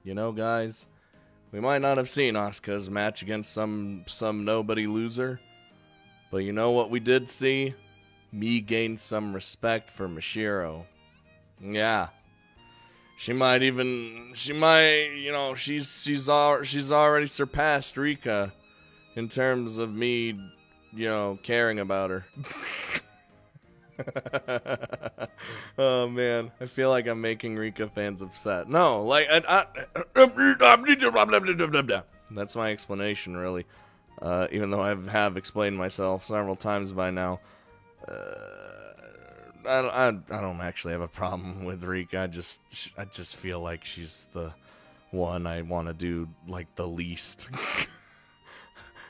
You know, guys, we might not have seen Asuka's match against some nobody loser, but you know what we did see? Me gain some respect for Mashiro. Yeah. She's already surpassed Rika in terms of me, caring about her. Oh man, I feel like I'm making Rika fans upset. No, like that's my explanation, really. Even though I have explained myself several times by now. I don't actually have a problem with Rika. I just feel like she's the one I want to do like the least.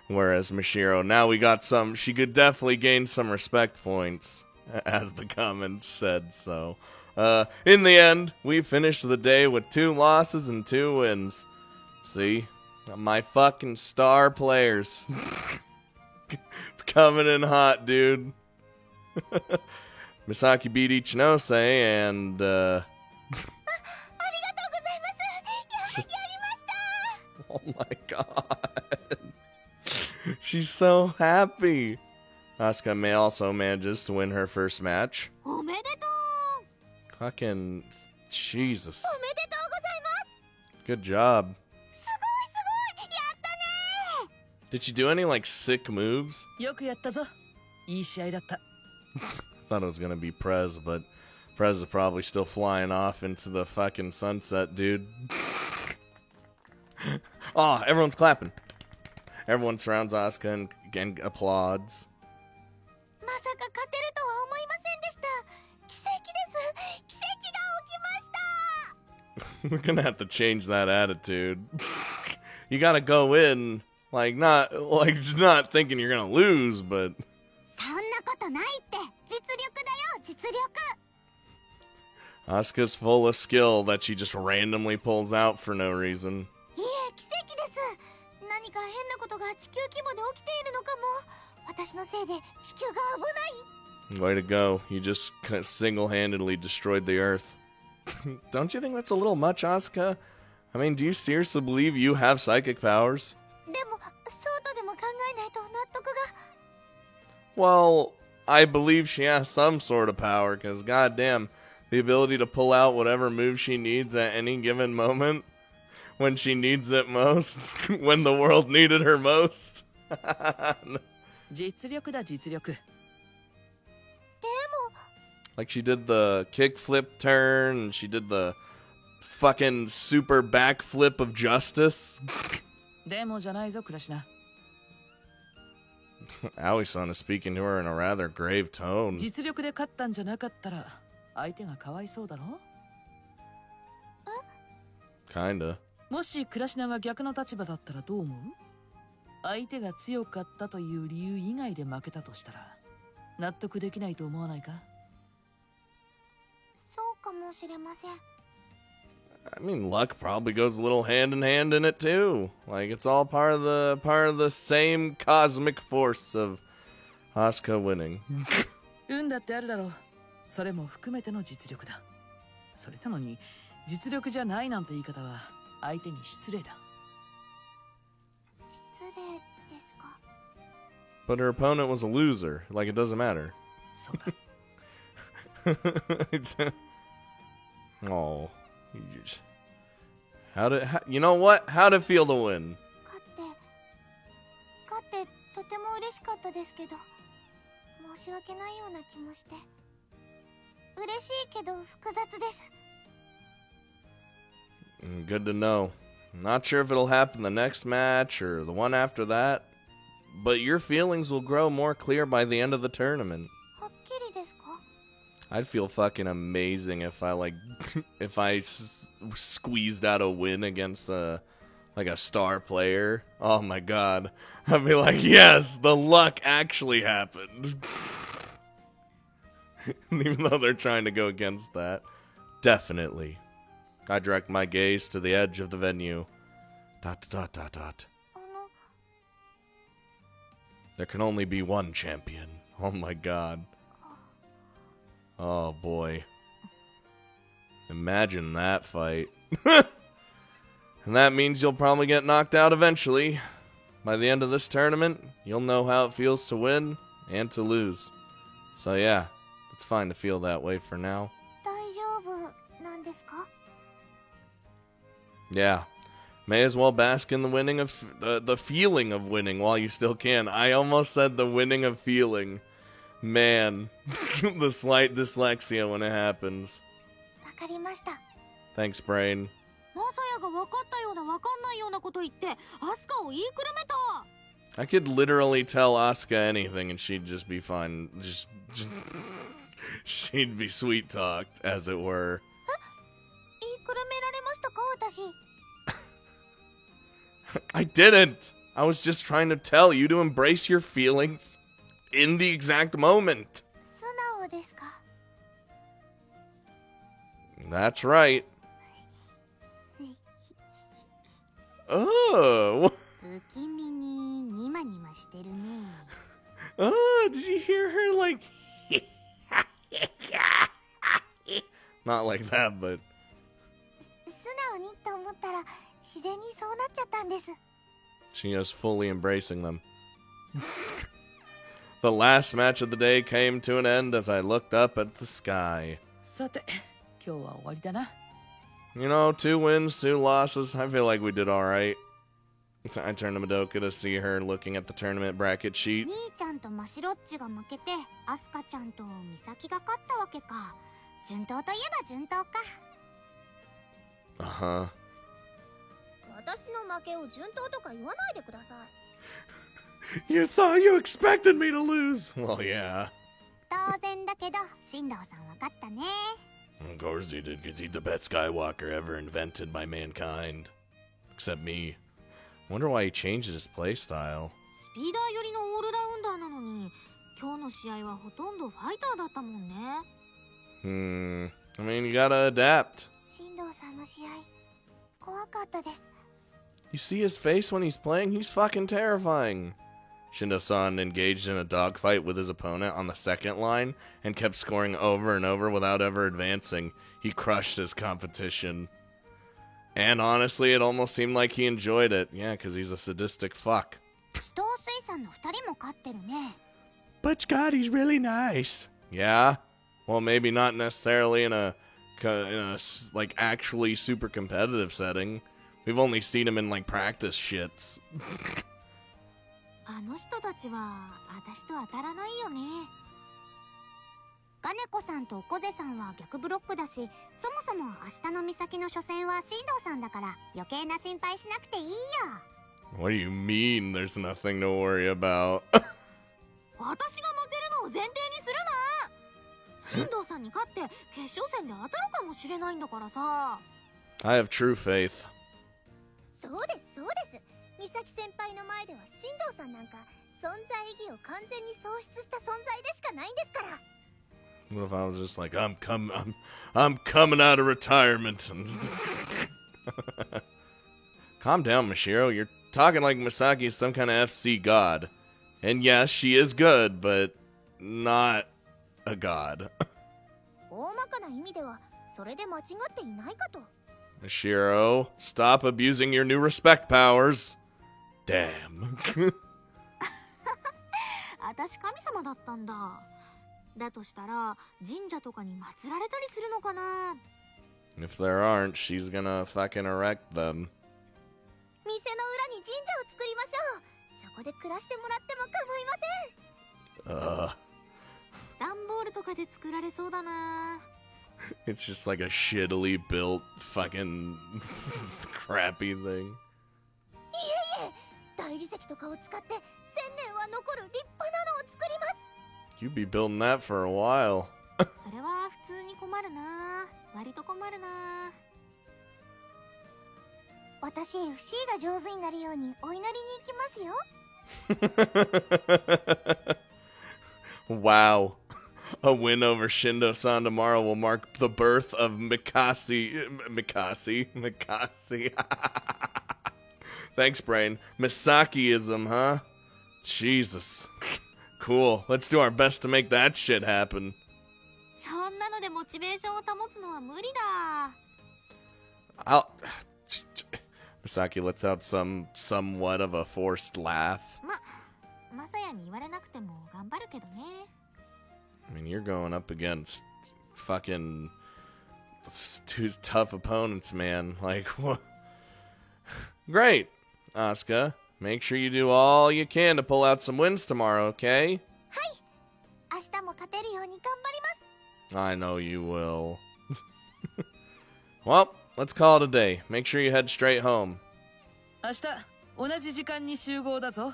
Whereas Mashiro, now we got some. She could definitely gain some respect points, as the comments said. So, in the end, we finished the day with 2 losses and 2 wins. See, my fucking star players coming in hot, dude. Misaki beat Ichinose and oh my god. She's so happy. Asuka also manages to win her first match. Fucking Jesus. Good job. Did she do any like sick moves? Thought it was gonna be Prez, but Prez is probably still flying off into the fucking sunset, dude. Oh, everyone's clapping. Everyone surrounds Asuka and applauds. We're gonna have to change that attitude. You gotta go in not thinking you're gonna lose, but Asuka's full of skill that she just randomly pulls out for no reason. Way to go. You just single-handedly destroyed the Earth. Don't you think that's a little much, Asuka? I mean, do you seriously believe you have psychic powers? Well, I believe she has some sort of power, because goddamn, the ability to pull out whatever move she needs at any given moment, when she needs it most, when the world needed her most. Like she did the kickflip turn, and she did the fucking super backflip of justice. Aoi-san is speaking to her in a rather grave tone. Kinda. もしクラシナが逆の立場だったらどう思う？相手が強かったという理由以外で負けたとしたら納得できないと思わないか？そうかもしれません。 I mean, luck probably goes a little hand in hand in it too. Like it's all part of the same cosmic force of Asuka winning. 運だってあるだろう。それも含めての実力だ。それなのに実力じゃないなんて言い方は相手に失礼だ。失礼ですか？ But her opponent was a loser. Like it doesn't matter. そうだ。Oh. You know what? How'd it feel to win? 勝ってとても嬉しかったですけど、申し訳ないような気もして、嬉しいけど複雑です。 Good to know. Not sure if it'll happen the next match or the one after that, but your feelings will grow more clear by the end of the tournament. はっきりですか？ I'd feel fucking amazing if I squeezed out a win against a star player. Oh my god. I'd be like, yes, the luck actually happened. Even though they're trying to go against that. Definitely. I direct my gaze to the edge of the venue. ... There can only be one champion. Oh my god. Oh boy. Imagine that fight. And that means you'll probably get knocked out eventually. By the end of this tournament, you'll know how it feels to win and to lose. So yeah, it's fine to feel that way for now. 大丈夫なんですか? Yeah. May as well bask in the winning of the feeling of winning while you still can. I almost said the winning of feeling. Man, the slight dyslexia when it happens. わかりました。 Thanks, brain. マサヤが分かったような分かんないようなこと言ってアスカを言いくるめた。 I could literally tell Asuka anything and she'd just be fine. Just she'd be sweet talked, as it were. 言いくるめられましたか私。 I didn't. I was just trying to tell you to embrace your feelings in the exact moment. 素直ですか? That's right. Oh. 不気味にニマニマしてるね。 Oh, did you hear her like not like that, but 素直にと思ったら自然にそうなっちゃったんです。 she is fully embracing them. The last match of the day came to an end as I looked up at the sky. さて、今日は終わりだな。 You know, 2 wins, 2 losses. I feel like we did alright. I turned to Madoka to see her looking at the tournament bracket sheet. 兄ちゃんとマシロッチが負けてアスカちゃんとミサキが勝ったわけか。順当といえば順当か。 Uh-huh. 私の負けを順当とか言わないでください。 You thought you expected me to lose. Well, yeah. 当然だけど進藤さん分かったね。 Of course he did, because he's the best Skywalker ever invented by mankind. Except me. Wonder why he changed his playstyle. スピーダー寄りのオールラウンダーなのに今日の試合はほとんどファイターだったもんね。 I mean, you gotta adapt. 進藤さんの試合怖かったです。 You see his face when he's playing? He's fucking terrifying. Shindo-san engaged in a dogfight with his opponent on the second line and kept scoring over and over without ever advancing. He crushed his competition. And honestly, it almost seemed like he enjoyed it. Yeah, because he's a sadistic fuck. 紫藤水産の2人も勝ってるね。 But Scott, he's really nice. Yeah? Well, maybe not necessarily in a like actually super competitive setting. We've only seen him in like practice shits. あの人たちは私と当たらないよね。ガネコさんとコゼさんは逆ブロックだし、そもそも明日の岬の初戦は進藤さんだから余計な心配しなくていいよ。 What do you mean there's nothing to worry about? 私が負けるのを前提にするな。進藤さんに勝って決勝戦で当たるかもしれないんだからさ。 I have true faith. そうですそうです。美咲先輩の前では進藤さんなんか存在意義を完全に喪失した存在でしかないんですから。 What if I was just like, I'm coming out of retirement. Calm down, Mashiro. You're talking like Misaki is some kind of FC god. And yes, she is good, but not a god. 大まかな意味ではそれで間違っていないかと。 Mashiro, stop abusing your new respect powers. Damn. 私神様だったんだ。だとしたら神社とかに祀られたりするのかな。 If there aren't, she's gonna fucking erect them. 店の裏に神社を作りましょう。そこで暮らしてもらっても構いません。段ボールとかで作られそうだな。 It's just like a shittily built fucking crappy thing. いえいえ、大理石とかを使って1000年は残る立派なのを作ります。 You'd be building that for a while. それは普通に困るな。割と困るな。私 FC が上手になるようにお祈りに行きますよ。 Wow. A win over Shindo-san tomorrow will mark the birth of Mikasi. Thanks, brain. Misakiism, huh? Jesus. Cool. Let's do our best to make that shit happen. そんなのでモチベーションを保つのは無理だ。Misaki lets out somewhat of a forced laugh. マサヤに言われなくても頑張るけどね。 I mean, you're going up against fucking two tough opponents, man. Like, what? Great, Asuka. Make sure you do all you can to pull out some wins tomorrow, okay? 明日も勝てるように頑張ります。 I know you will. Well, let's call it a day. Make sure you head straight home. 明日同じ時間に集合だぞ。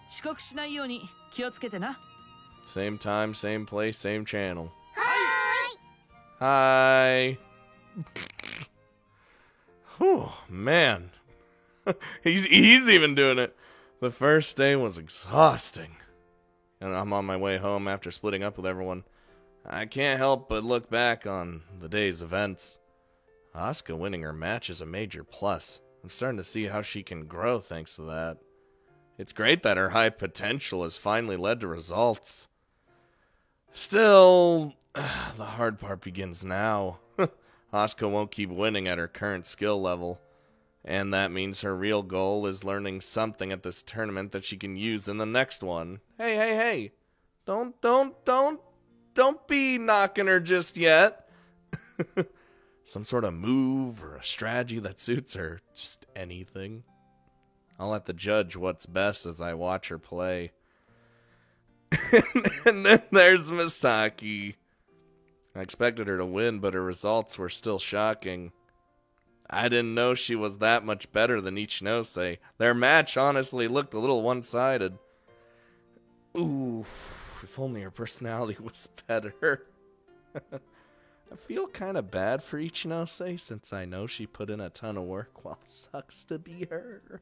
遅刻しないように気をつけてな。 Same time, same place, same channel. はーい。 Hi. Whew, man. he's even doing it. The first day was exhausting. And I'm on my way home after splitting up with everyone. I can't help but look back on the day's events. Asuka winning her match is a major plus. I'm starting to see how she can grow thanks to that. It's great that her high potential has finally led to results. Still, the hard part begins now. Asuka won't keep winning at her current skill level. And that means her real goal is learning something at this tournament that she can use in the next one. Hey. Don't be knocking her just yet. Some sort of move or a strategy that suits her. Just anything. I'll let the judge what's best as I watch her play. And then there's Misaki. I expected her to win, but her results were still shocking. I didn't know she was that much better than Ichinose. Their match honestly looked a little one-sided. Ooh, if only her personality was better. I feel kind of bad for Ichinose since I know she put in a ton of work while it sucks to be her.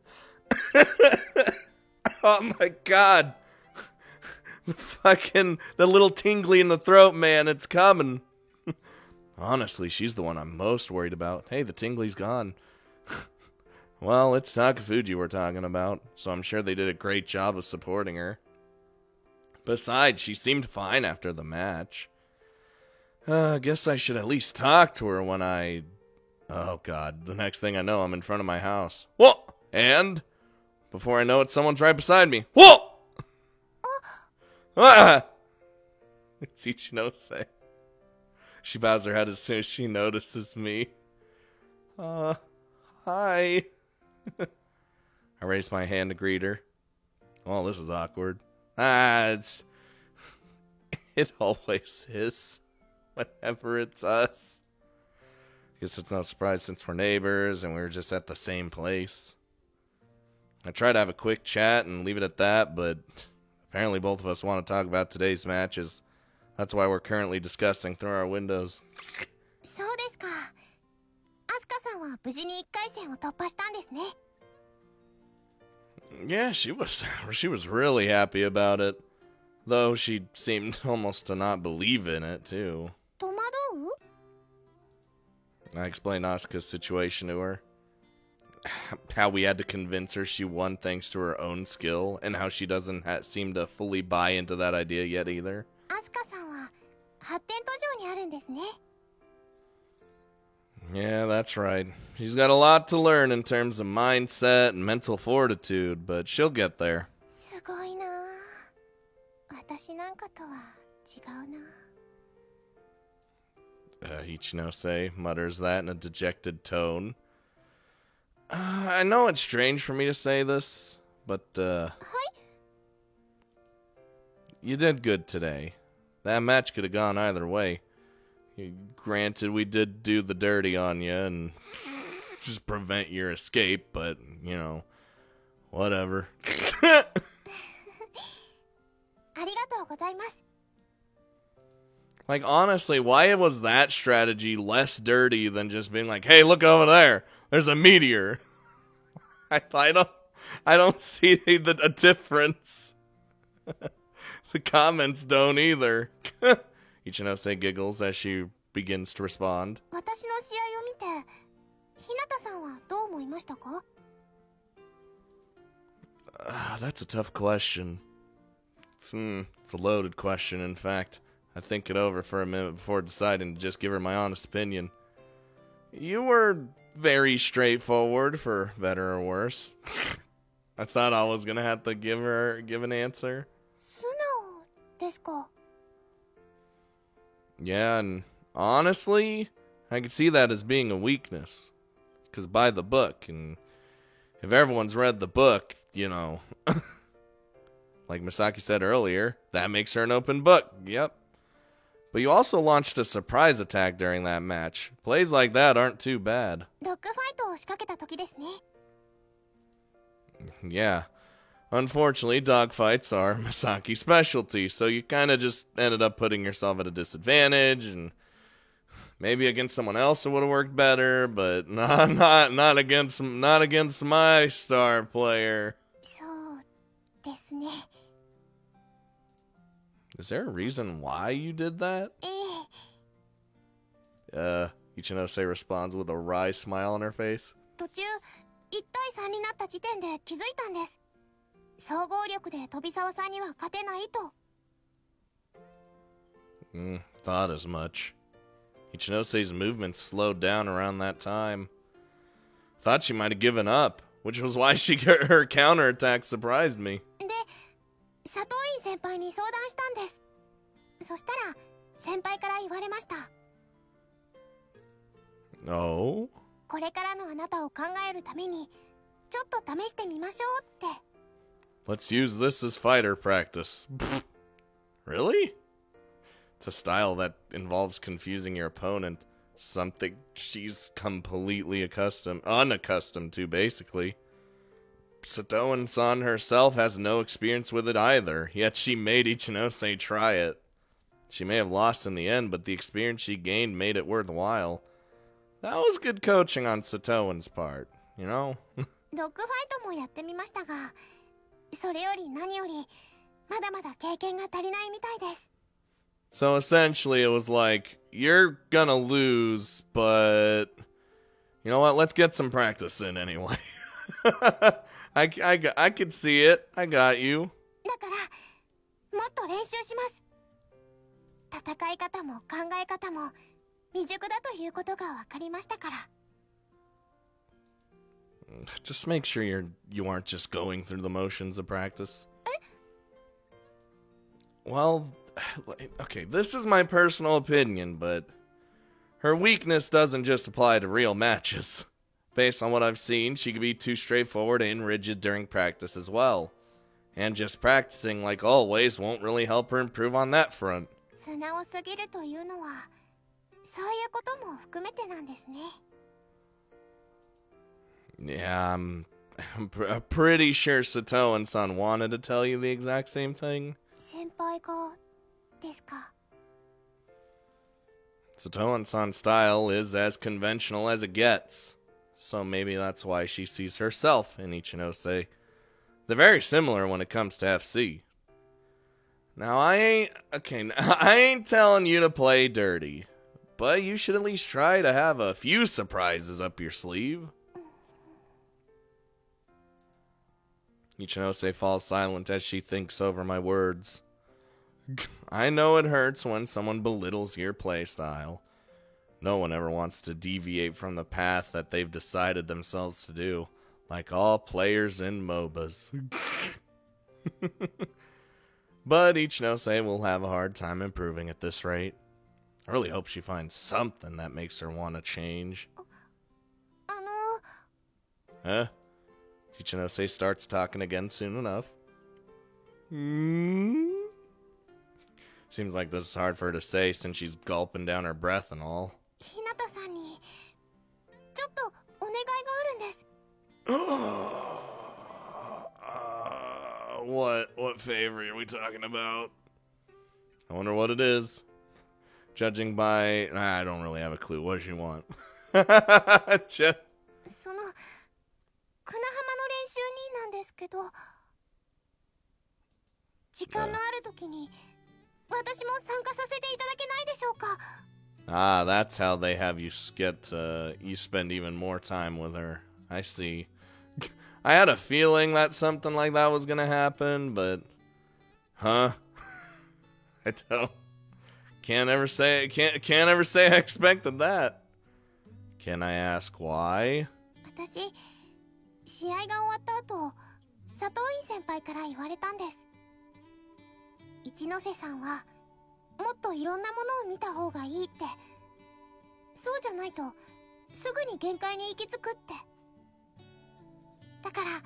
Oh my god. The little tingly in the throat, man, it's coming. Honestly, she's the one I'm most worried about. Hey, the tingly's gone. Well, it's Takafuji we're talking about, so I'm sure they did a great job of supporting her. Besides, she seemed fine after the match. I guess I should at least talk to her when I... Oh god, the next thing I know, I'm in front of my house. Whoa! And... before I know it, someone's right beside me. Whoa! Ah! It's Ichinose. She bows her head as soon as she notices me. Hi. I raise my hand to greet her. Well, this is awkward. It always is. Whenever it's us. Guess it's no surprise since we're neighbors and we were just at the same place. I try to have a quick chat and leave it at that, but apparently both of us want to talk about today's matches. That's why we're currently discussing through our windows. そうですか。アスカさんは無事に1回戦を突破したんですね。 Yeah, she was really happy about it. Though she seemed almost to not believe in it, too. 戸惑う？ I explained Asuka's situation to her. How we had to convince her she won thanks to her own skill, and how she doesn't seem to fully buy into that idea yet either. アスカさんは発展途上にあるんですね。 Yeah, that's right. She's got a lot to learn in terms of mindset and mental fortitude, but she'll get there. すごいな。私なんかとは違うな。 Ichinose mutters that in a dejected tone. I know it's strange for me to say this, but, you did good today. That match could have gone either way. Granted, we did do the dirty on you and just prevent your escape, but, you know, whatever. ありがとうございます。 Like, honestly, why was that strategy less dirty than just being like, hey, look over there. There's a meteor. I don't see a difference. The comments don't either. Ichinose giggles as she begins to respond. 私の試合を見て、ひなたさんはどう思いましたか？ That's a tough question. It's a loaded question, in fact. I think it over for a minute before deciding to just give her my honest opinion. You were very straightforward, for better or worse. I thought I was gonna have to give an answer. 素直ですか？ Yeah, and honestly, I could see that as being a weakness. Because by the book, and if everyone's read the book, you know, like Misaki said earlier, that makes her an open book. Yep. But you also launched a surprise attack during that match. Plays like that aren't too bad. ドッグファイトを仕掛けた時ですね。 Yeah. Unfortunately, dogfights are Misaki's specialty, so you kind of just ended up putting yourself at a disadvantage, and maybe against someone else it would have worked better, but not against my star player. そうですね。 Is there a reason why you did that? Ichinose responds with a wry smile on her face. 途中1対3になった時点で気づいたんです。総合力で飛沢さんには勝てないと。 Thought as much. Ichinose's movements slowed down around that time. Thought she might have given up, which was why her counterattack surprised me. で、佐藤院先輩に相談したんです。そしたら先輩から言われました。 Oh? これからのあなたを考えるためにちょっと試してみましょうって。 Let's use this as fighter practice. Really? It's a style that involves confusing your opponent. Something she's completely unaccustomed to, basically. Satoan-san herself has no experience with it either, yet she made Ichinose try it. She may have lost in the end, but the experience she gained made it worthwhile. That was good coaching on Satoan's part, you know? ドッグファイトもやってみましたが、それより何よりまだまだ経験が足りないみたいです。 So essentially it was like, you're gonna lose, but you know what, let's get some practice in anyway. I could see it. I got you. だからもっと練習します。戦い方も考え方も未熟だということが分かりましたから。 Just make sure you aren't just going through the motions of practice. Well, okay, this is my personal opinion, but her weakness doesn't just apply to real matches. Based on what I've seen, she could be too straightforward and rigid during practice as well. And just practicing like always won't really help her improve on that front. 素直すぎるというのはそういうことも含めてなんですね。 Yeah, I'm pretty sure Satoan-san wanted to tell you the exact same thing. 先輩がですか。 Satoan-san's style is as conventional as it gets. So maybe that's why she sees herself in Ichinose. They're very similar when it comes to FC. Now, I ain't telling you to play dirty, but you should at least try to have a few surprises up your sleeve. Ichinose falls silent as she thinks over my words. I know it hurts when someone belittles your playstyle. No one ever wants to deviate from the path that they've decided themselves to do, like all players in MOBAs. But Ichinose will have a hard time improving at this rate. I really hope she finds something that makes her want to change. あの Huh? Ichinose starts talking again soon enough. Seems like this is hard for her to say since she's gulping down her breath and all. 日向さんにちょっとお願いがあるんです。 What favor are we talking about? I wonder what it is. Judging by... I don't really have a clue. What does she want? そのクナハマの練習になんですけど、時間のある時に私も参加させていただけないでしょうか。 Ah, that's how they have you you spend even more time with her. I see. I had a feeling that something like that was gonna happen, but... Huh? I don't... Can't ever say I expected that. Can I ask why? 私、試合が終わった後、佐藤院先輩から言われたんです。一ノ瀬さんは、もっといろんなものを見た方がいいって。そうじゃないと、すぐに限界に行き着くって。だから、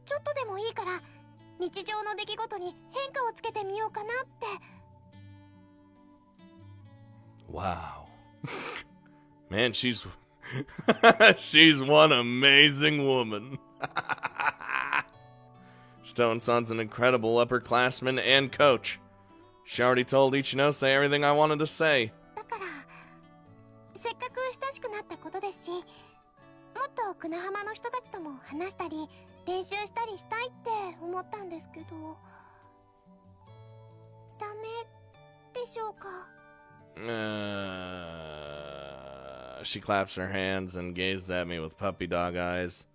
ちょっとでもいいから、日常の出来事に変化をつけてみようかなって。Wow. Man, she's she's one amazing woman. Stone Sun's an incredible upperclassman and coach. She already told Ichinose everything I wanted to say. だから、せっかく親しくなったことですし、もっと久那浜の人たちとも話したり、練習したりしたいって思ったんですけど、ダメでしょうか？She claps her hands and gazes at me with puppy dog eyes.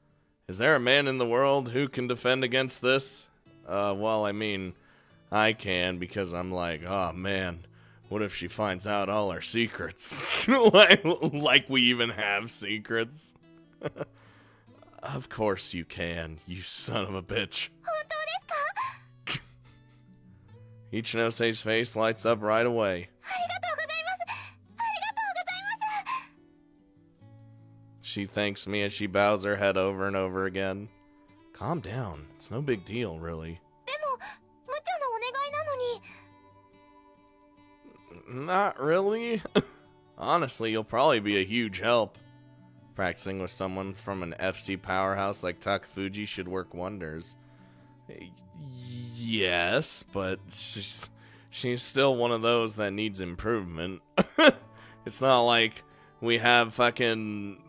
Is there a man in the world who can defend against this? Well, I mean, I can because I'm like, oh man, what if she finds out all our secrets? like we even have secrets. Of course you can, you son of a bitch. 本当ですか？ Ichinose's face lights up right away. ありがとうございます。ありがとうございます。 She thanks me as she bows her head over and over again. Calm down. It's no big deal, really. でも、無茶なお願いなのに。 Not really. Honestly, you'll probably be a huge help. Practicing with someone from an FC powerhouse like Takafuji should work wonders. Yes, but she's still one of those that needs improvement. It's not like we have fucking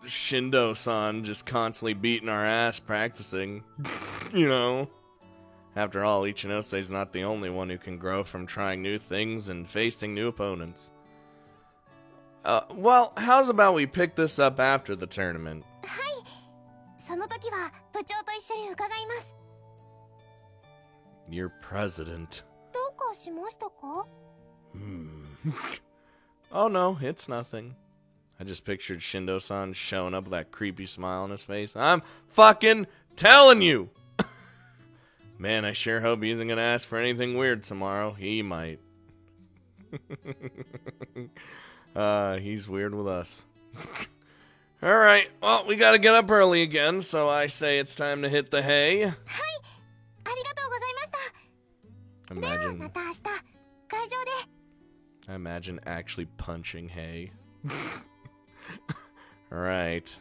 Shindo-san just constantly beating our ass practicing. You know? After all, Ichinose not the only one who can grow from trying new things and facing new opponents. Well, how's about we pick this up after the tournament? はい。その時は部長と一緒に伺います。 Your president. どうかしましたか？ Oh no, it's nothing. I just pictured Shindo-san showing up with that creepy smile on his face. I'm fucking telling you! Man, I sure hope he isn't gonna ask for anything weird tomorrow. He might. He's weird with us. Alright, well, we gotta get up early again, so I say it's time to hit the hay. はい。ありがとうございました。ではまた明日、会場で。 I imagine actually punching hay. Alright.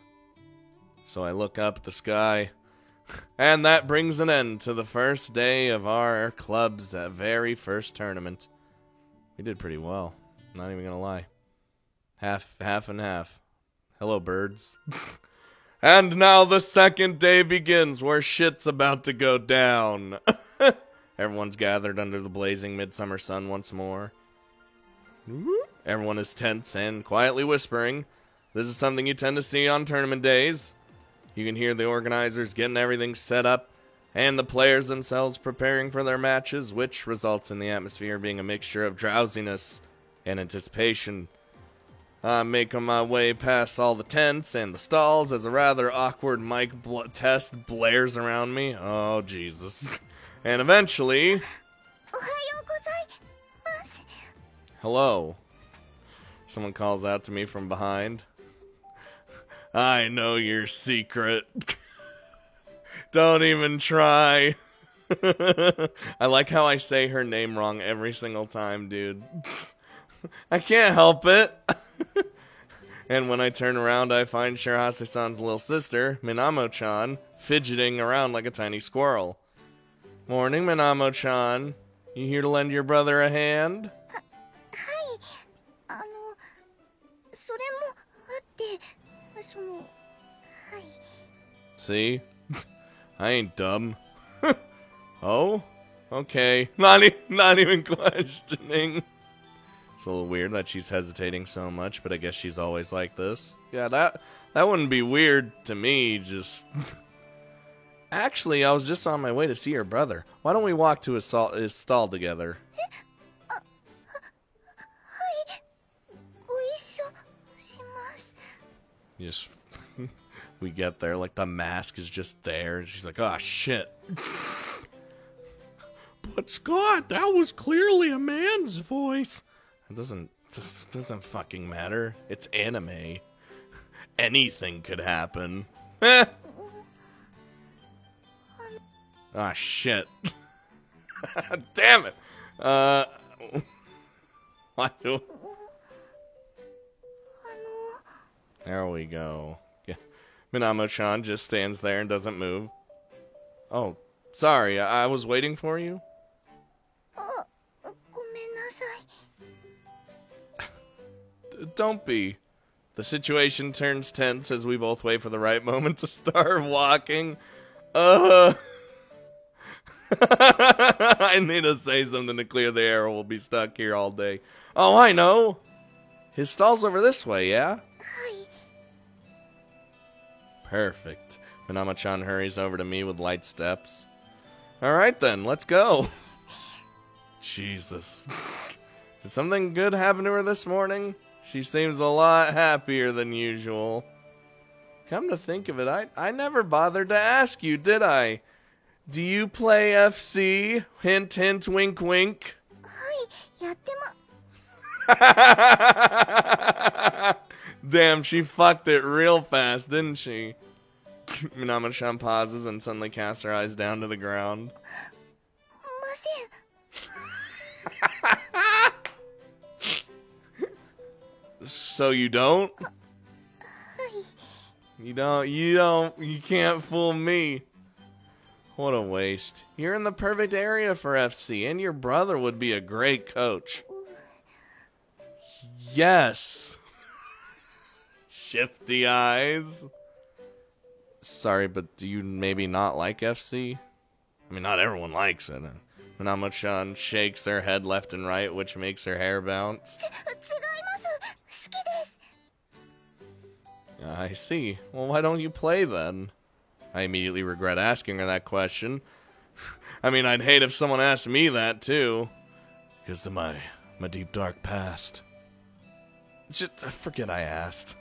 So I look up at the sky, and that brings an end to the first day of our club's very first tournament. We did pretty well, not even gonna lie. Half and half. Hello, birds. And now the second day begins, where shit's about to go down. Everyone's gathered under the blazing midsummer sun once more. Everyone is tense and quietly whispering. This is something you tend to see on tournament days. You can hear the organizers getting everything set up, and the players themselves preparing for their matches, which results in the atmosphere being a mixture of drowsiness and anticipation. I'm making my way past all the tents and the stalls as a rather awkward mic test blares around me. Oh, Jesus. And eventually... おはようございます。 Hello. Someone calls out to me from behind. I know your secret. Don't even try. I like how I say her name wrong every single time, dude. I can't help it. And when I turn around, I find Shirahase-san's little sister, Minamo-chan, fidgeting around like a tiny squirrel. Morning, Minamo-chan. You here to lend your brother a hand? はい。それもあって、はい。 See? I ain't dumb. Oh? Okay. Not even questioning. It's a little weird that she's hesitating so much, but I guess she's always like this. Yeah, that wouldn't be weird to me, just... Actually, I was just on my way to see your brother. Why don't we walk to his stall together? はい。ご一緒します。You just we get there, like the mask is just there, and she's like, "Oh shit!" But Scott, that was clearly a man's voice. It doesn't fucking matter. It's anime. Anything could happen. Ah, shit. Damn it. Why do... There we go. Yeah. Minamo-chan just stands there and doesn't move. Oh, sorry. I was waiting for you. Don't be. The situation turns tense as we both wait for the right moment to start walking. I need to say something to clear the air, or we'll be stuck here all day. Oh, I know. His stall's over this way, yeah? Perfect. Minamo-chan hurries over to me with light steps. Alright then, let's go. Jesus. Did something good happen to her this morning? She seems a lot happier than usual. Come to think of it, I never bothered to ask you, did I? Do you play FC? Hint, hint, wink, wink. Damn, she fucked it real fast, didn't she? Minamo-chan pauses and suddenly casts her eyes down to the ground. So you don't? You can't fool me. What a waste. You're in the perfect area for FC, and your brother would be a great coach. Yes. Shifty eyes. Sorry, but do you maybe not like FC? I mean, not everyone likes it. Minamo-chan shakes her head left and right, which makes her hair bounce. I see. Well, why don't you play then? I immediately regret asking her that question. I mean, I'd hate if someone asked me that, too. Because of my deep, dark past. Just forget I asked.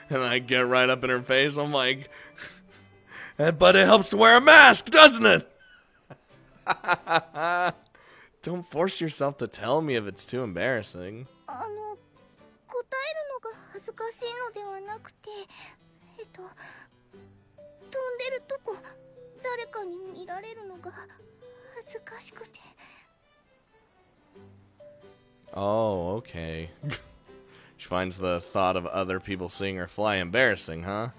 And I get right up in her face. I'm like, but it helps to wear a mask, doesn't it? Don't force yourself to tell me if it's too embarrassing. Oh, okay. She finds the thought of other people seeing her fly embarrassing, huh?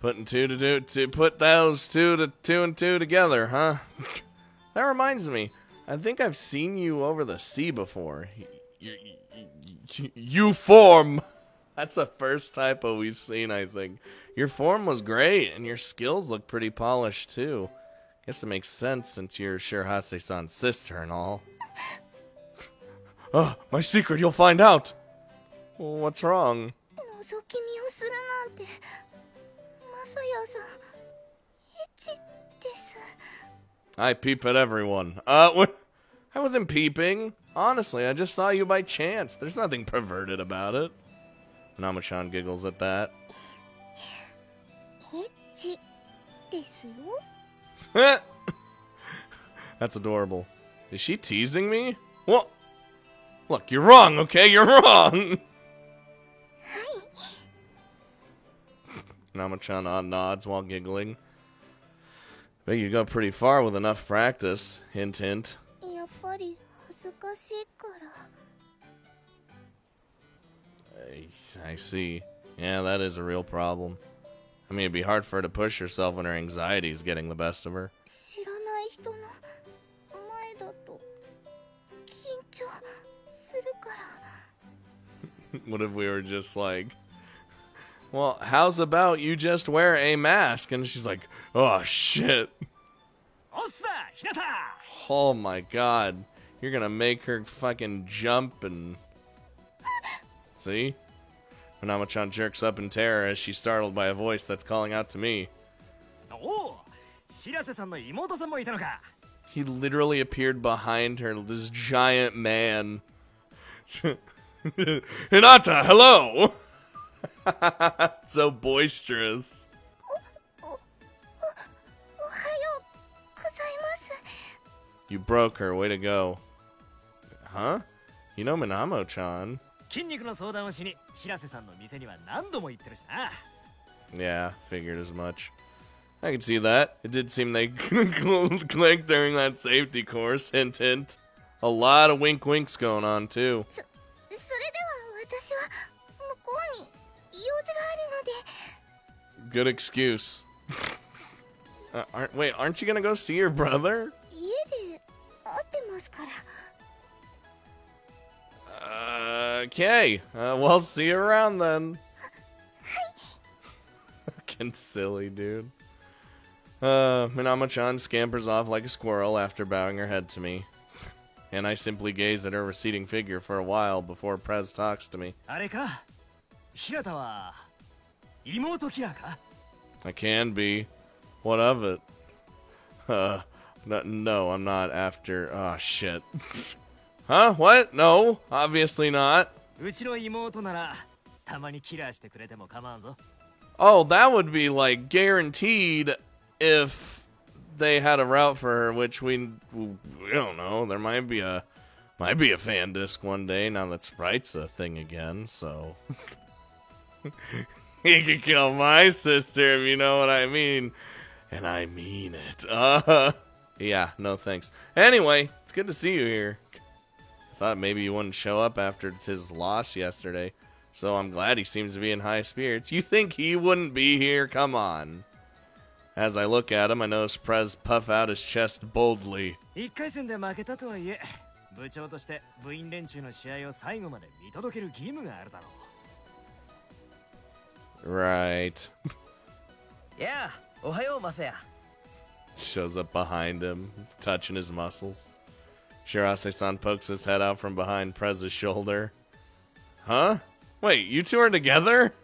Putting put those two and two together, huh? That reminds me. I think I've seen you over the sea before. You form. That's the first typo we've seen, I think. Your form was great, and your skills look pretty polished, too. Guess it makes sense since you're Shirahase-san's sister and all. Oh, my secret, you'll find out. What's wrong? I peep at everyone. What? I wasn't peeping. Honestly, I just saw you by chance. There's nothing perverted about it. Minamo-chan giggles at that. That's adorable. Is she teasing me? What? Look, you're wrong, okay? You're wrong! Minamo-chan nods while giggling. Bet you go pretty far with enough practice. Hint, hint. I see. Yeah, that is a real problem. I mean, it'd be hard for her to push herself when her anxiety is getting the best of her. What if we were just like, well, how's about you just wear a mask? And she's like, oh, shit. Oh, my God. You're gonna make her fucking jump and... See? Minamo-chan jerks up in terror as she's startled by a voice that's calling out to me. 白瀬さんの妹さんもいたのか。 He literally appeared behind her, this giant man. Hinata, hello! So boisterous. おはようございます。 You broke her, way to go. Huh? You know Minamo-chan? 筋肉の相談をしに白瀬さんの店には何度も行ってるしな。 Yeah, figured as much. I can see that. It did seem they clicked during that safety course. Hint, hint. A lot of wink winks going on, too. それでは私は向こうに用事があるので。 Good excuse. Aren't you gonna go see your brother? 家で会ってますから。Okay. Well, see you around then. Fucking silly, dude. Minamo-chan scampers off like a squirrel after bowing her head to me. And I simply gaze at her receding figure for a while before Prez talks to me. あれか、白田は妹キラーか。 I can be. What of it? No, I'm not after. Oh, shit. Huh? What? No, obviously not. うちの妹ならたまにキラーしてくれても構わんぞ。 Oh, that would be like guaranteed if they had a route for her, which we don't know. There might be a fan disc one day now that Sprite's a thing again. So you could kill my sister if you know what I mean, and I mean it. Yeah, no thanks. Anyway, it's good to see you here. I thought maybe you wouldn't show up after his loss yesterday. So I'm glad he seems to be in high spirits. You think he wouldn't be here? Come on. As I look at him, I notice Prez puff out his chest boldly. 1回戦で負けたとはいえ、部長として部員連中の試合を最後まで見届ける義務があるだろう。 Right. Yeah, おはようマサヤ。 Shows up behind him, touching his muscles. Shirase-san pokes his head out from behind Prez's shoulder. Huh? Wait, you two are together?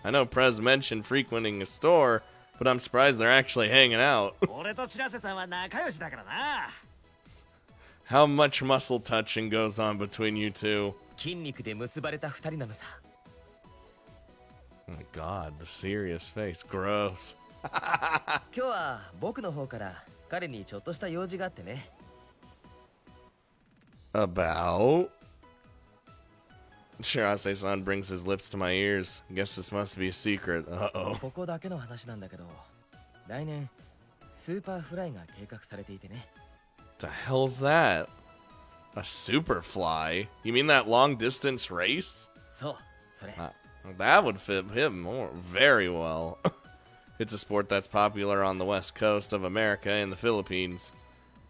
I know Prez mentioned frequenting a store, but I'm surprised they're actually hanging out. 俺と白瀬さんは仲良しだからな。 How much muscle touching goes on between you two? 筋肉で結ばれた二人なのさ。 Oh my god, the serious face. Gross. 今日は僕の方から彼にちょっとした用事があってね。 About? Shirase-san brings his lips to my ears. Guess this must be a secret. Uh-oh. ここだけの話なんだけど、来年スーパーフライが計画されていてね。 The hell's that? A superfly? You mean that long distance race? そう、それ。 That would fit him very well. It's a sport that's popular on the west coast of America and the Philippines.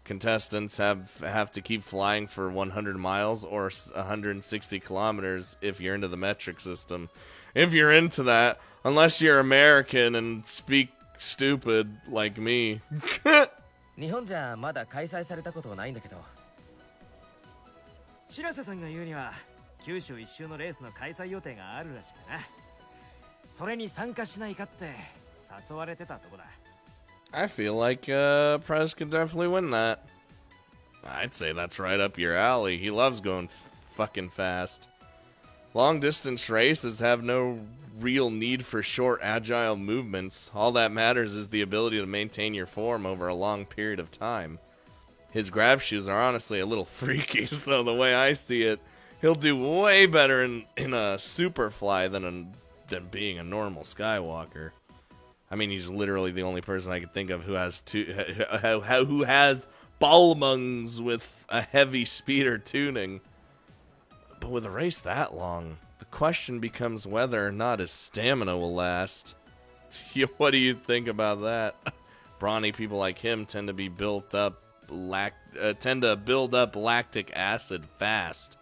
Contestants have to keep flying for 100 miles or 160 kilometers if you're into the metric system. If you're into that, unless you're American and speak stupid like me. 日本じゃまだ開催されたことないんだけど。白瀬さんが言うには九州一周のレースの開催予定があるらしくてな。それに参加しないかって誘われてたとこだ。 I feel like Prez could definitely win that. I'd say that's right up your alley. He loves going fucking fast. Long distance races have no real need for short, agile movements. All that matters is the ability to maintain your form over a long period of time. His grab shoes are honestly a little freaky, so the way I see it, he'll do way better in a Superfly than being a normal Skywalker. I mean, he's literally the only person I can think of who has who has Balmungs with a heavy speeder tuning. But with a race that long, the question becomes whether or not his stamina will last. What do you think about that? Brawny people like him tend to build up lactic acid fast,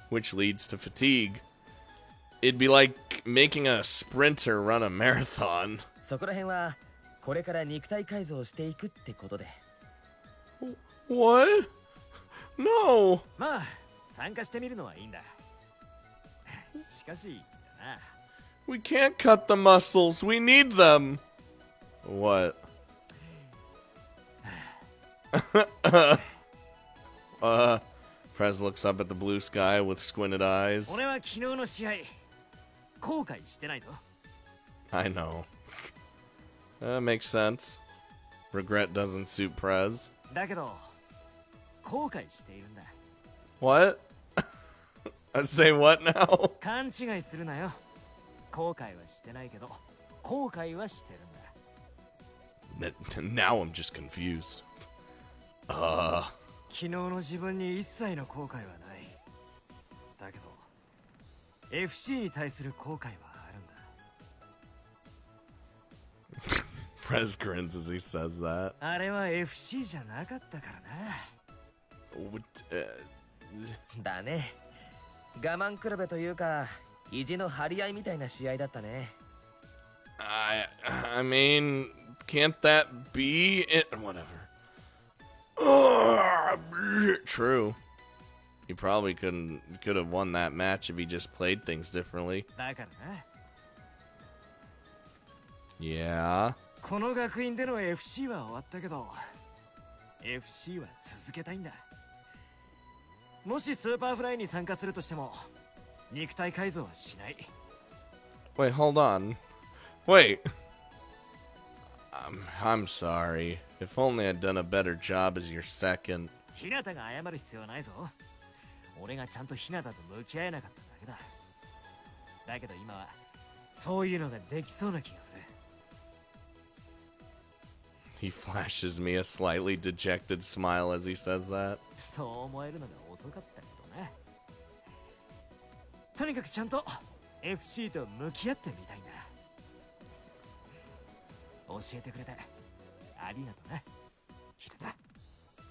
which leads to fatigue. It'd be like making a sprinter run a marathon. そこら辺はこれから肉体改造していくってことで。What? No. まあ参加してみるのはいいんだ。しかしだな。 We can't cut the muscles. We need them. What? Prez looks up at the blue sky with squinted eyes. 俺は昨日の試合後悔してないぞ。 I know. Makes sense. Regret doesn't suit Prez. だけど後悔しているんだ。 What? I say what now? 勘違いするなよ。後悔はしてないけど後悔はしてるんだ。 Now I'm just confused. 昨日の自分に一切の後悔はない。だけど FC に対する後悔はあるんだ。 Prez grins as he says that. あれは FC じゃなかったからな。 だね。我慢比べというか意地の張り合いみたいな試合だったね。 I mean, can't that be it? Whatever. True. He probably could have won that match if he just played things differently. だからな。 Yeah. この学院での FC は終わったけど FC は続けたいんだ。もしスーパーフライに参加するとしても肉体改造はしない。 Wait, hold on. Wait. I'm sorry. If only I'd done a better job as your second. 日向が謝る必要はないぞ。俺がちゃんと日向と向き合えなかっただけだ。だけど今はそういうのができそうな気がする。 He flashes me a slightly dejected smile as he says that. そう思えるのが遅かったけどな。とにかくちゃんと FC と向き合ってみたいんだ。教えてくれてありがとうな、日向。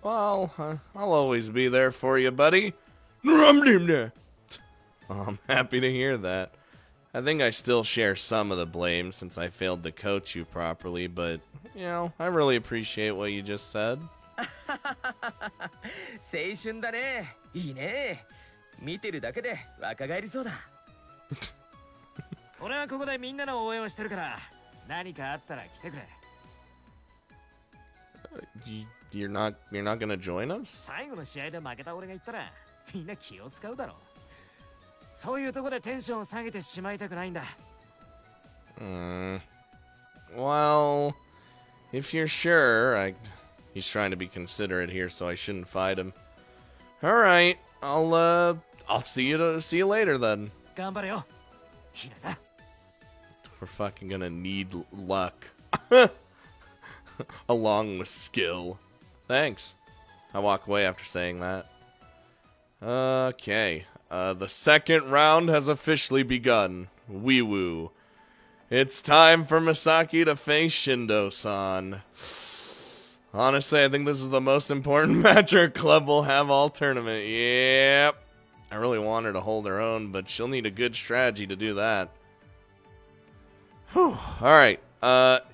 Well, I'll always be there for you, buddy. I'm happy to hear that. I think I still share some of the blame since I failed to coach you properly, but, you know, I really appreciate what you just said. 青春だね。いいね。見てるだけで若返りそうだ。俺はここでみんなの応援をしてるから何かあったら来てくれ。 You're not gonna join us? 最後の試合で負けた俺が言ったらみんな気を使うだろう。そういうとこでテンションを下げてしまいたくないんだ。 Well, if you're sure, he's trying to be considerate here, so I shouldn't fight him. All right, I'll see you later then. 頑張れよ、日向。 We're fucking gonna need luck. Along with skill. Thanks. I walk away after saying that. Okay. The second round has officially begun. Wee woo. It's time for Misaki to face Shindo-san. Honestly, I think this is the most important match our club will have all tournament. Yep. I really want her to hold her own, but she'll need a good strategy to do that. Whew. Alright.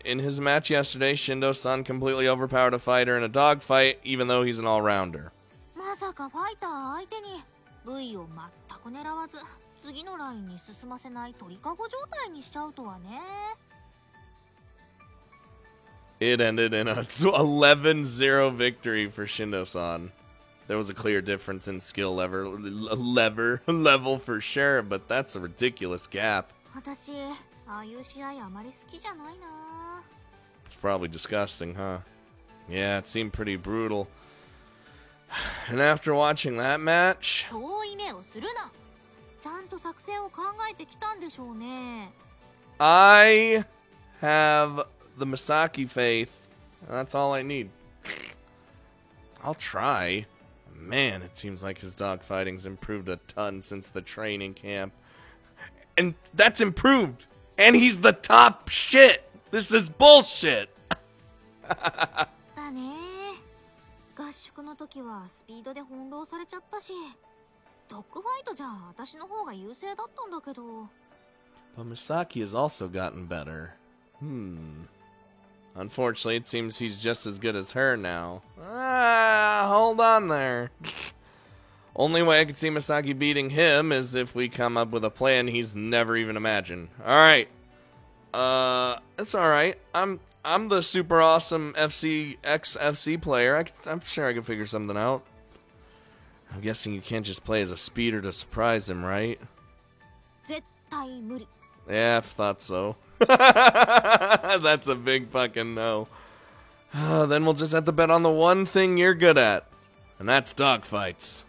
In his match yesterday, Shindo-san completely overpowered a fighter in a dogfight, even though he's an all-rounder. まさかファイター相手に V を全く狙わず次のラインに進ませない鳥かご状態にしちゃうとはね。 It ended in a 11-0 victory for Shindo-san. There was a clear difference in skill level for sure, but that's a ridiculous gap. 私ああいう試合あまり好きじゃないな。 It's probably disgusting, huh? Yeah, it seemed pretty brutal. And after watching that match... 遠い目をするな。ちゃんと作戦を考えてきたんでしょうね。 I have the Misaki faith. That's all I need. I'll try. Man, it seems like his dogfighting's improved a ton since the training camp. And that's improved! And he's the top shit! This is bullshit! だね。合宿の時はスピードで翻弄されちゃったし、ドッグファイトじゃ私の方が優勢だったんだけど。 But Misaki has also gotten better. Unfortunately, it seems he's just as good as her now. Hold on there. Only way I could see Misaki beating him is if we come up with a plan he's never even imagined. Alright. It's alright. I'm I'm the super awesome FC player. I'm sure I can figure something out. I'm guessing you can't just play as a speeder to surprise him, right? 絶対無理。 Yeah, I thought so. That's a big fucking no. Then we'll just have to bet on the one thing you're good at. And that's dogfights.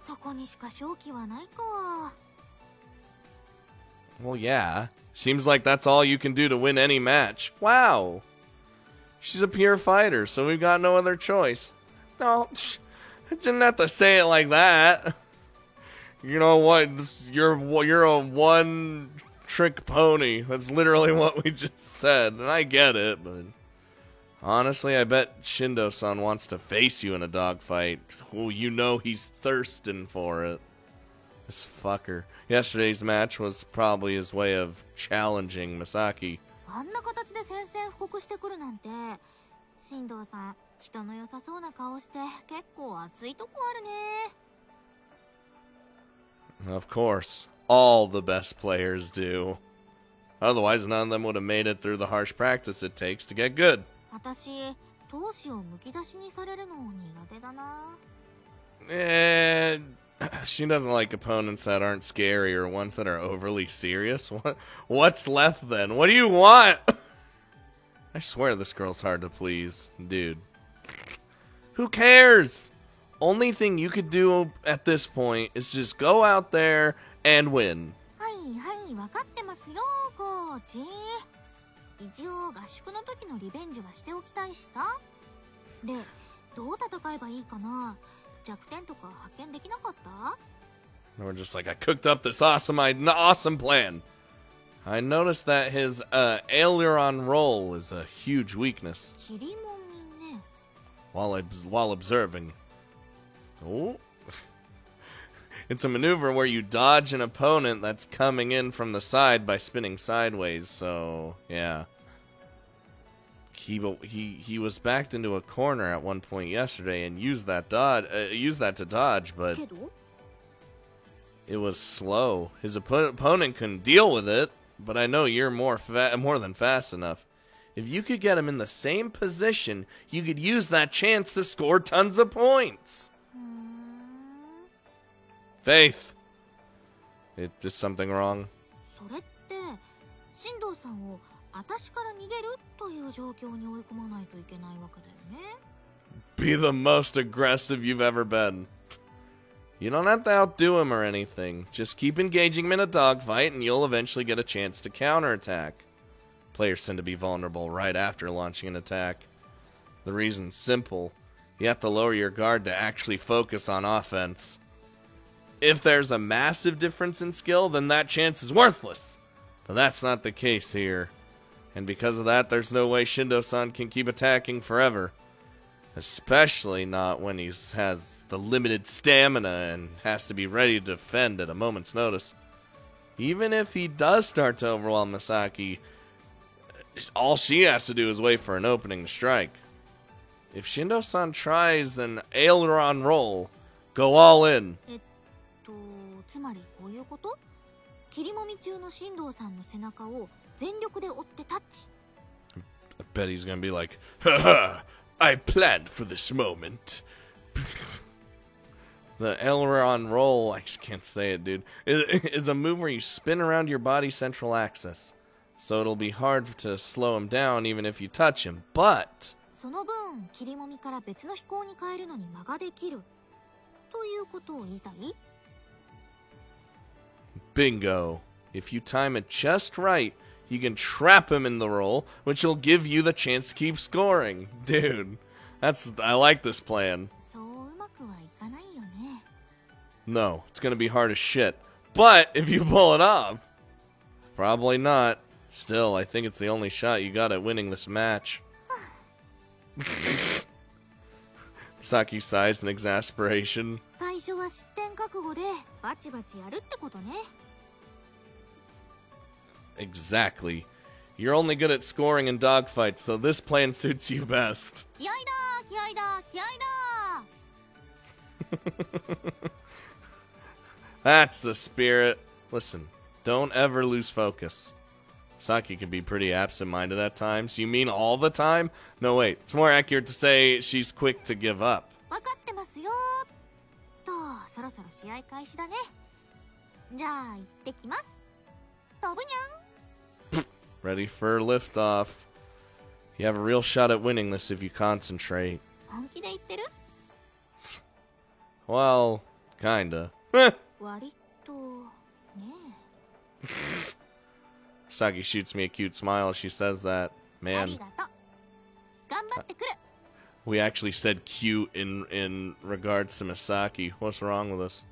そこにしか勝機はないか。 Well, yeah. Seems like that's all you can do to win any match. Wow. She's a pure fighter, so we've got no other choice. No, I didn't have to say it like that. You know what? You're a one-trick pony. That's literally what we just said, and I get it, but... Honestly, I bet Shindo-san wants to face you in a dogfight. Oh, you know he's thirsting for it. This fucker. Yesterday's match was probably his way of challenging Misaki. あんな形で宣戦布告してくるなんて。進藤さん、人の良さそうな顔して結構熱いとこあるね。 Of course. All the best players do. Otherwise, none of them would have made it through the harsh practice it takes to get good. 私、闘志をむき出しにされるの苦手だな。 She doesn't like opponents that aren't scary or ones that are overly serious. What's left then? What do you want? I swear this girl's hard to please. Dude. Who cares? Only thing you could do at this point is just go out there and win. はいはい、分かってますよ、コーチ。一応合宿の時のリベンジはしておきたいしさ。で、どう戦えばいいかな。弱点とか発見できなかった？ We're just like, I cooked up this awesome plan. I noticed that his aileron roll is a huge weakness. 切りもみね。 While observing. Oh. It's a maneuver where you dodge an opponent that's coming in from the side by spinning sideways, so yeah. He was backed into a corner at one point yesterday and used that to dodge, but けど it was slow. His opponent couldn't deal with it, but I know you're more than fast enough. If you could get him in the same position, you could use that chance to score tons of points. Faith. Is something wrong? それって進藤さんを私から逃げるという状況に追い込まないといけないわけだよね。 Be the most aggressive you've ever been. You don't have to outdo him or anything. Just keep engaging him in a dogfight and you'll eventually get a chance to counterattack. Players tend to be vulnerable right after launching an attack. The reason's simple. You have to lower your guard to actually focus on offense. If there's a massive difference in skill, then that chance is worthless. But that's not the case here. And because of that, there's no way Shindo-san can keep attacking forever. Especially not when he has the limited stamina and has to be ready to defend at a moment's notice. Even if he does start to overwhelm Misaki, all she has to do is wait for an opening to strike. If Shindo-san tries an aileron roll, go all in. つまりこういうこと？切りもみ中の進藤さんの背中を全力で追ってタッチ。 I bet he's gonna be like, haha, I planned for this moment. The aileron roll, I just can't say it, dude, is a move where you spin around your body's central axis. So it'll be hard to slow him down even if you touch him, but... その分、切りもみから別の飛行に変えるのに間ができる。ということを言いたい？ Bingo. If you time it just right, you can trap him in the roll, which will give you the chance to keep scoring. Dude, I like this plan. そううまくはいかないよね。 No, it's gonna be hard as shit. But if you pull it off, probably not. Still, I think it's the only shot you got at winning this match. Saki sighs in exasperation. 最初は失点覚悟でバチバチやるってことね。 Exactly. You're only good at scoring in dogfights, so this plan suits you best. 気合だ気合だ気合だ。 That's the spirit. Listen, don't ever lose focus. Saki can be pretty absent-minded at times. You mean all the time? No, wait. It's more accurate to say she's quick to give up. 分かってますよと、そろそろ試合開始だね。じゃあ行ってきます。飛ぶにゃん。 Ready for liftoff. You have a real shot at winning this if you concentrate. 本気で言ってる？ Well, kinda. 割とね。 Saki shoots me a cute smile as she says that. あ Man, りがとう。頑張ってくる。 we actually said cute in regards to Misaki. What's wrong with us?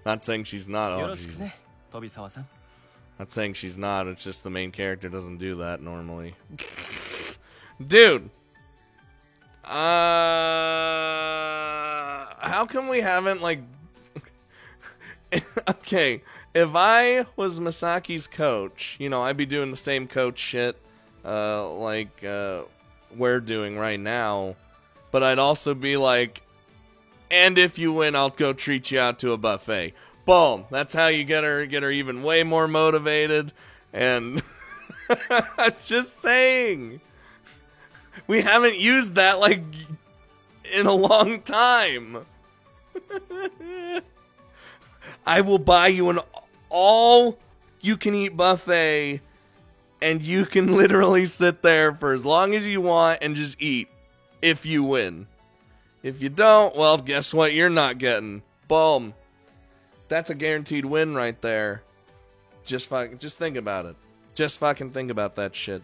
Not saying she's not. よ Oh, ろしくね Jesus. 飛沢さん。 Not saying she's not. It's just the main character doesn't do that normally. Dude. How come we haven't, like... Okay, if I was Misaki's coach, you know, I'd be doing the same coach shit, we're doing right now, but I'd also be like, and if you win, I'll go treat you out to a buffet. Boom! That's how you get her even way more motivated, and... Just saying! We haven't used that, like, in a long time. I will buy you an all-you-can-eat buffet, and you can literally sit there for as long as you want and just eat, if you win. If you don't, well, guess what you're not getting. Boom. That's a guaranteed win right there. Just think about it. Just fucking think about that shit.